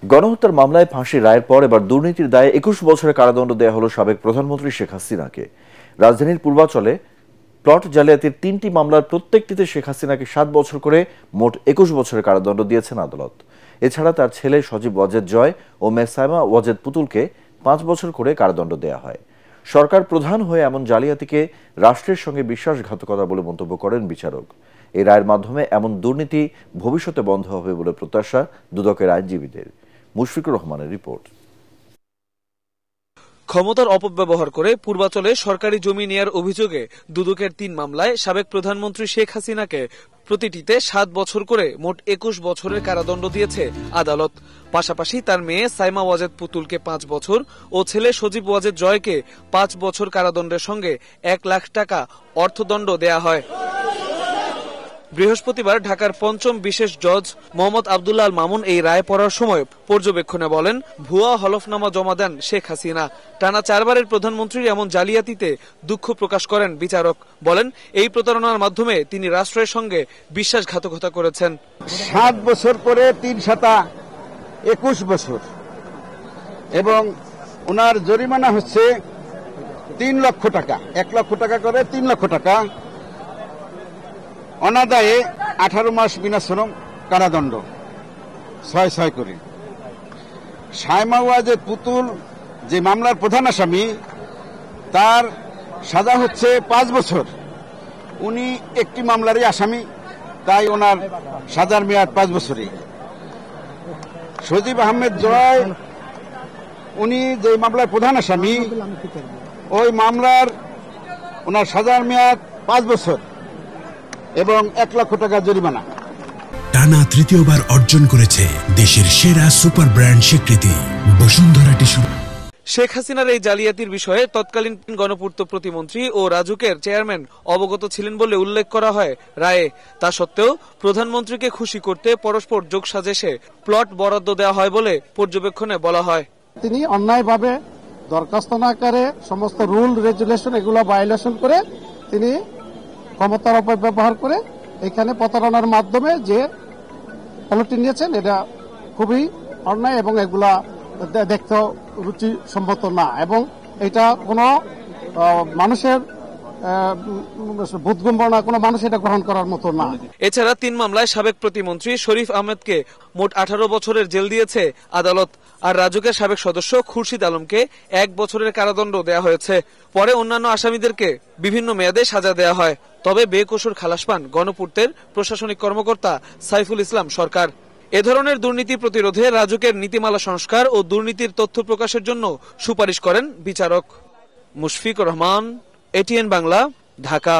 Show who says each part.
Speaker 1: গণহত্যার মামলায় ফাঁসির রায়ের পর এবার দুর্নীতির দায়ে ২১ বছরের কারাদণ্ড দেয়া হলো সাবেক প্রধানমন্ত্রী শেখ হাসিনাকে। রাজধানীর পূর্বাঞ্চলে প্লট জালিয়াতির ৩টি মামলার প্রত্যেকটিতে শেখ হাসিনাকে ৭ বছর করে মোট ২১ বছরের কারাদণ্ড দিয়েছেন আদালত। এছাড়া তার ছেলে সজীব ওয়াজেদ জয় ও মেয়ে সাইমা ওয়াজেদ পুতুলকে ৫ বছর করে কারাদণ্ড দেয়া হয়। সরকার প্রধান হয়ে এমন জালিয়াতিকে রাষ্ট্রের সঙ্গে বিশ্বাসঘাতকতা বলে মন্তব্য করেন বিচারক। এই রায়ের মাধ্যমে এমন দুর্নীতি ভবিষ্যতে বন্ধ হবে বলে প্রত্যাশা দুদকের আইনজীবীদের। মুশফিকুর রহমানের রিপোর্ট।
Speaker 2: ক্ষমতার অপব্যবহার করে পূর্বাঞ্চলে সরকারি জমি নেয়ার অভিযোগে দুদকের ৩ মামলায় সাবেক প্রধানমন্ত্রী শেখ হাসিনাকে প্রতিটিতে ৭ বছর করে মোট ২১ বছরের কারাদণ্ড দিয়েছে আদালত। পাশাপাশি তার মেয়ে সাইমা ওয়াজেদ পুতুলকে ৫ বছর ও ছেলে সজীব ওয়াজেদ জয়কে ৫ বছর কারাদণ্ডের সঙ্গে ১ লাখ টাকা অর্থদণ্ড দেয়া হয়। বৃহস্পতিবার ঢাকার পঞ্চম বিশেষ জজ মোহাম্মদ আব্দুল্লাহ আল মামুন এই রায় পড়ার সময় পর্যবেক্ষণে বলেন, ভুয়া হলফনামা জমা দেন শেখ হাসিনা। টানা ৪ বারের প্রধানমন্ত্রীর এমন জালিয়াতিতে দুঃখ প্রকাশ করেন বিচারক। বলেন, এই প্রতারণার মাধ্যমে তিনি রাষ্ট্রের সঙ্গে বিশ্বাসঘাতকতা করেছেন।
Speaker 3: ৭ বছর করে ৩ শতা ২১ বছর এবং ওনার জরিমানা হচ্ছে ৩ লক্ষ টাকা, ১ লক্ষ টাকা করে ৩ লক্ষ টাকা, অনাদায়ে ১৮ মাস বিনাশ্রম কারাদণ্ড ৬ করে। সাইমা ওয়াজেদ পুতুল যে মামলার প্রধান আসামি, তার সাজা হচ্ছে ৫ বছর। উনি একটি মামলারই আসামি, তাই ওনার সাজার মেয়াদ ৫ বছরই। সজীব আহমেদ জয়, উনি যে মামলার প্রধান আসামি, ওই মামলার ওনার সাজার মেয়াদ ৫ বছর এবং ১ লক্ষ টাকা জরিমানা।
Speaker 4: টানা তৃতীয়বার অর্জন করেছে দেশের সেরা সুপার ব্র্যান্ড স্বীকৃতি বসুন্ধরা টিস্যু।
Speaker 2: শেখ হাসিনার এই জালিয়াতির বিষয়ে তৎকালীন গণপূর্ত প্রতিমন্ত্রী ও রাজুকের চেয়ারম্যান অবগত ছিলেন বলে উল্লেখ করা হয় রায়ে। তা সত্ত্বেও প্রধানমন্ত্রীকে খুশি করতে পরস্পর যোগসাজশে প্লট বরাদ্দ দেওয়া হয় বলে পর্যবেক্ষণে বলা হয়।
Speaker 5: তিনি অন্যায়ভাবে দরখাস্ত না করে সমস্ত রুল রেগুলেশন এগুলো ভায়োলেশন করে তিনি ক্ষমতার অপব্যবহার করে এখানে প্রতারণার মাধ্যমে যে প্লটটি নিয়েছেন, এটা খুবই অন্যায় এবং এগুলা দেখতে রুচিসম্মত না, এবং এটা কোনো মানুষের বোধগম্য, কোনো মানুষ এটা গ্রহণ করার মতো না।
Speaker 2: এছাড়া ৩ মামলায় সাবেক প্রতিমন্ত্রী শরীফ আহমেদকে মোট ১৮ বছরের জেল দিয়েছে আদালত। আর রাজুকের সাবেক সদস্য খুরশিদ আলমকে ১ বছরের কারাদণ্ড দেওয়া হয়েছে। পরে অন্যান্য আসামিদেরকে বিভিন্ন মেয়াদে সাজা দেওয়া হয়। তবে বেকসুর খালাস পান গণপূর্তের প্রশাসনিক কর্মকর্তা সাইফুল ইসলাম সরকার। এ ধরনের দুর্নীতি প্রতিরোধে রাজুকের নীতিমালা সংস্কার ও দুর্নীতির তথ্য প্রকাশের জন্য সুপারিশ করেন বিচারক। মুশফিকুর রহমান, এটিএন বাংলা, ঢাকা।